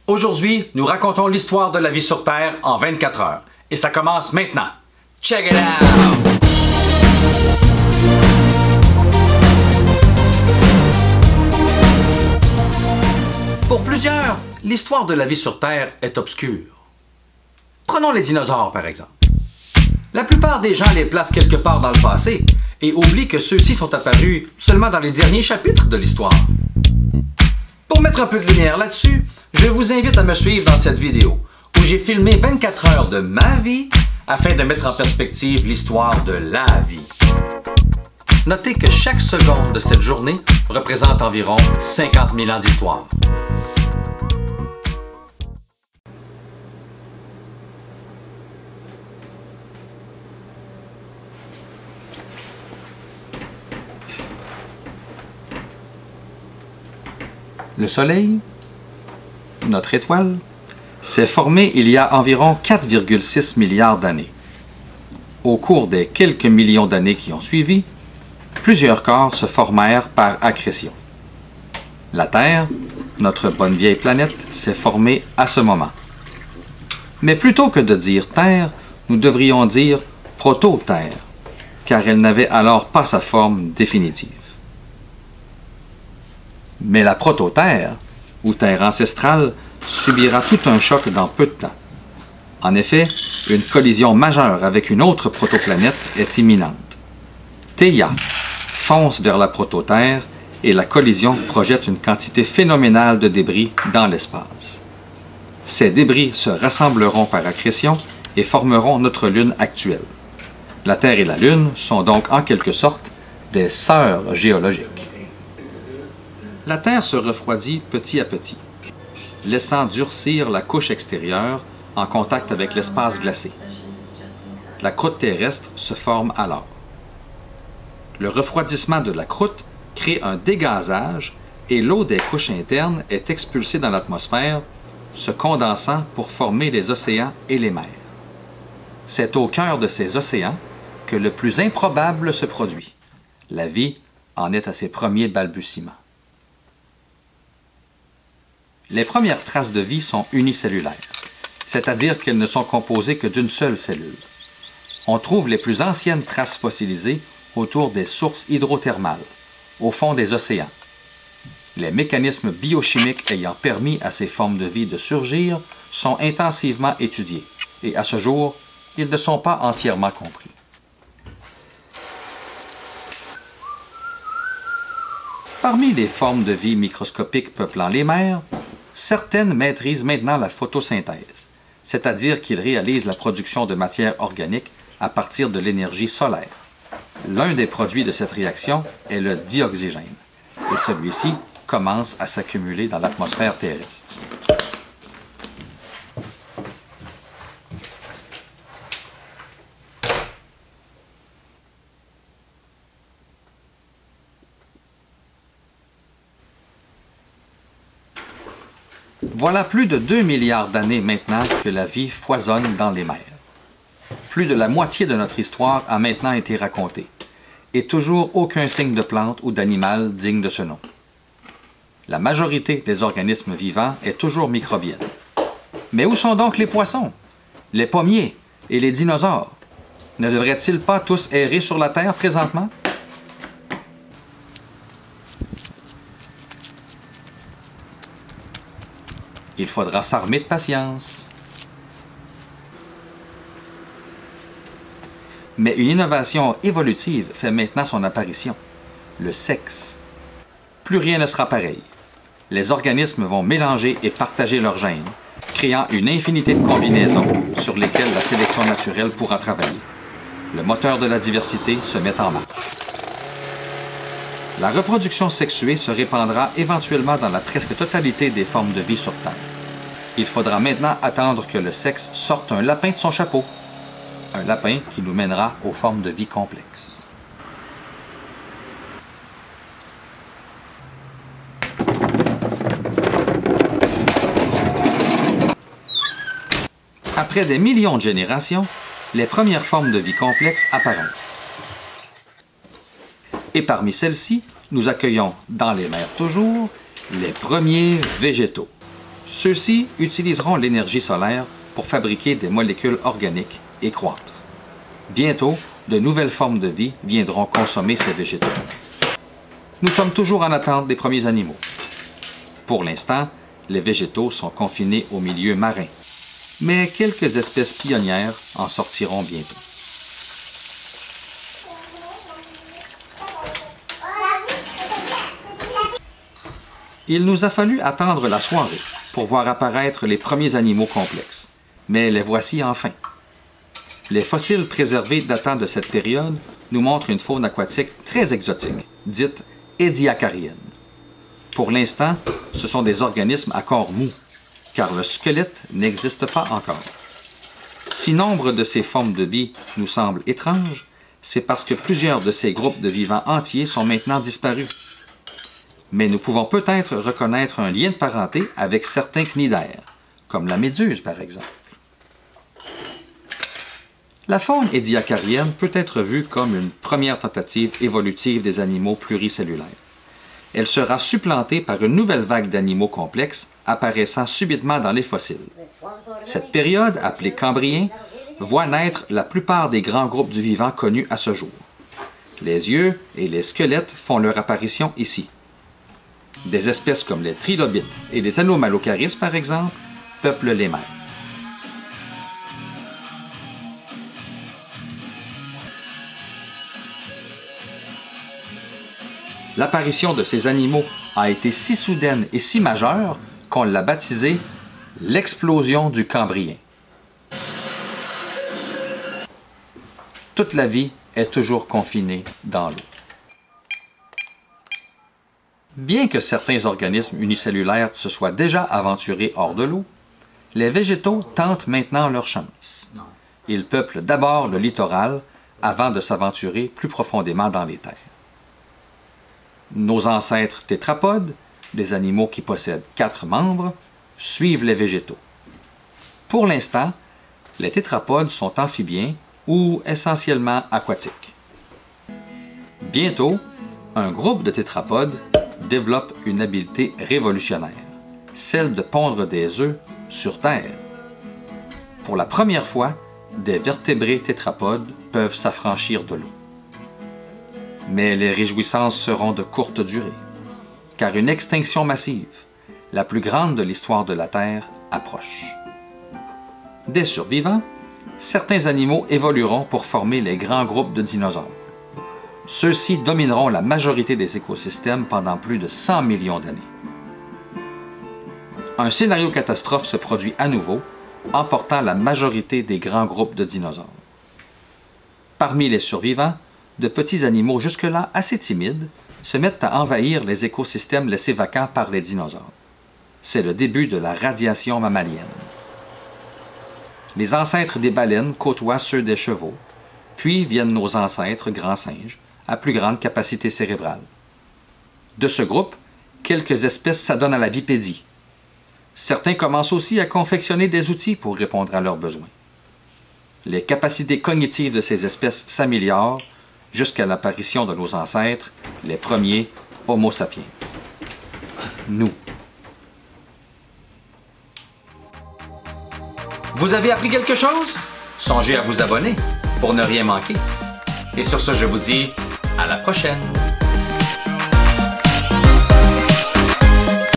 Aujourd'hui, nous racontons l'histoire de la vie sur Terre en 24 heures. Et ça commence maintenant. Check it out! Pour plusieurs, l'histoire de la vie sur Terre est obscure. Prenons les dinosaures, par exemple. La plupart des gens les placent quelque part dans le passé et oublient que ceux-ci sont apparus seulement dans les derniers chapitres de l'histoire. Pour mettre un peu de lumière là-dessus, je vous invite à me suivre dans cette vidéo où j'ai filmé 24 heures de ma vie afin de mettre en perspective l'histoire de la vie. Notez que chaque seconde de cette journée représente environ 50 000 ans d'histoire. Le Soleil, notre étoile, s'est formé il y a environ 4,6 milliards d'années. Au cours des quelques millions d'années qui ont suivi, plusieurs corps se formèrent par accrétion. La Terre, notre bonne vieille planète, s'est formée à ce moment. Mais plutôt que de dire Terre, nous devrions dire proto-Terre, car elle n'avait alors pas sa forme définitive. Mais la proto-Terre, ou Terre ancestrale, subira tout un choc dans peu de temps. En effet, une collision majeure avec une autre protoplanète est imminente. Theia fonce vers la proto-Terre et la collision projette une quantité phénoménale de débris dans l'espace. Ces débris se rassembleront par accrétion et formeront notre Lune actuelle. La Terre et la Lune sont donc en quelque sorte des sœurs géologiques. La Terre se refroidit petit à petit, laissant durcir la couche extérieure en contact avec l'espace glacé. La croûte terrestre se forme alors. Le refroidissement de la croûte crée un dégazage et l'eau des couches internes est expulsée dans l'atmosphère, se condensant pour former les océans et les mers. C'est au cœur de ces océans que le plus improbable se produit. La vie en est à ses premiers balbutiements. Les premières traces de vie sont unicellulaires, c'est-à-dire qu'elles ne sont composées que d'une seule cellule. On trouve les plus anciennes traces fossilisées autour des sources hydrothermales, au fond des océans. Les mécanismes biochimiques ayant permis à ces formes de vie de surgir sont intensivement étudiés, et à ce jour, ils ne sont pas entièrement compris. Parmi les formes de vie microscopiques peuplant les mers, certaines maîtrisent maintenant la photosynthèse, c'est-à-dire qu'ils réalisent la production de matière organique à partir de l'énergie solaire. L'un des produits de cette réaction est le dioxygène, et celui-ci commence à s'accumuler dans l'atmosphère terrestre. Voilà plus de 2 milliards d'années maintenant que la vie foisonne dans les mers. Plus de la moitié de notre histoire a maintenant été racontée, et toujours aucun signe de plante ou d'animal digne de ce nom. La majorité des organismes vivants est toujours microbienne. Mais où sont donc les poissons, les pommiers et les dinosaures? Ne devraient-ils pas tous errer sur la Terre présentement? Il faudra s'armer de patience. Mais une innovation évolutive fait maintenant son apparition, le sexe. Plus rien ne sera pareil. Les organismes vont mélanger et partager leurs gènes, créant une infinité de combinaisons sur lesquelles la sélection naturelle pourra travailler. Le moteur de la diversité se met en marche. La reproduction sexuée se répandra éventuellement dans la presque totalité des formes de vie sur Terre. Il faudra maintenant attendre que le sexe sorte un lapin de son chapeau. Un lapin qui nous mènera aux formes de vie complexes. Après des millions de générations, les premières formes de vie complexes apparaissent. Et parmi celles-ci, nous accueillons, dans les mers toujours, les premiers végétaux. Ceux-ci utiliseront l'énergie solaire pour fabriquer des molécules organiques et croître. Bientôt, de nouvelles formes de vie viendront consommer ces végétaux. Nous sommes toujours en attente des premiers animaux. Pour l'instant, les végétaux sont confinés au milieu marin, mais quelques espèces pionnières en sortiront bientôt. Il nous a fallu attendre la soirée pour voir apparaître les premiers animaux complexes, mais les voici enfin. Les fossiles préservés datant de cette période nous montrent une faune aquatique très exotique, dite édiacarienne. Pour l'instant, ce sont des organismes à corps mou, car le squelette n'existe pas encore. Si nombre de ces formes de vie nous semblent étranges, c'est parce que plusieurs de ces groupes de vivants entiers sont maintenant disparus. Mais nous pouvons peut-être reconnaître un lien de parenté avec certains cnidaires, comme la méduse par exemple. La faune édiacarienne peut être vue comme une première tentative évolutive des animaux pluricellulaires. Elle sera supplantée par une nouvelle vague d'animaux complexes apparaissant subitement dans les fossiles. Cette période, appelée Cambrien, voit naître la plupart des grands groupes du vivant connus à ce jour. Les yeux et les squelettes font leur apparition ici. Des espèces comme les trilobites et les anomalocaris, par exemple, peuplent les mers. L'apparition de ces animaux a été si soudaine et si majeure qu'on l'a baptisée l'explosion du Cambrien. Toute la vie est toujours confinée dans l'eau. Bien que certains organismes unicellulaires se soient déjà aventurés hors de l'eau, les végétaux tentent maintenant leur chance. Ils peuplent d'abord le littoral avant de s'aventurer plus profondément dans les terres. Nos ancêtres tétrapodes, des animaux qui possèdent 4 membres, suivent les végétaux. Pour l'instant, les tétrapodes sont amphibiens ou essentiellement aquatiques. Bientôt, un groupe de tétrapodes développe une habileté révolutionnaire, celle de pondre des œufs sur Terre. Pour la première fois, des vertébrés tétrapodes peuvent s'affranchir de l'eau. Mais les réjouissances seront de courte durée, car une extinction massive, la plus grande de l'histoire de la Terre, approche. Des survivants, certains animaux évolueront pour former les grands groupes de dinosaures. Ceux-ci domineront la majorité des écosystèmes pendant plus de 100 millions d'années. Un scénario catastrophe se produit à nouveau, emportant la majorité des grands groupes de dinosaures. Parmi les survivants, de petits animaux jusque-là assez timides se mettent à envahir les écosystèmes laissés vacants par les dinosaures. C'est le début de la radiation mammalienne. Les ancêtres des baleines côtoient ceux des chevaux, puis viennent nos ancêtres grands singes, à plus grande capacité cérébrale. De ce groupe, quelques espèces s'adonnent à la bipédie. Certains commencent aussi à confectionner des outils pour répondre à leurs besoins. Les capacités cognitives de ces espèces s'améliorent jusqu'à l'apparition de nos ancêtres, les premiers Homo sapiens. Nous. Vous avez appris quelque chose? Songez à vous abonner pour ne rien manquer. Et sur ce, je vous dis à la prochaine!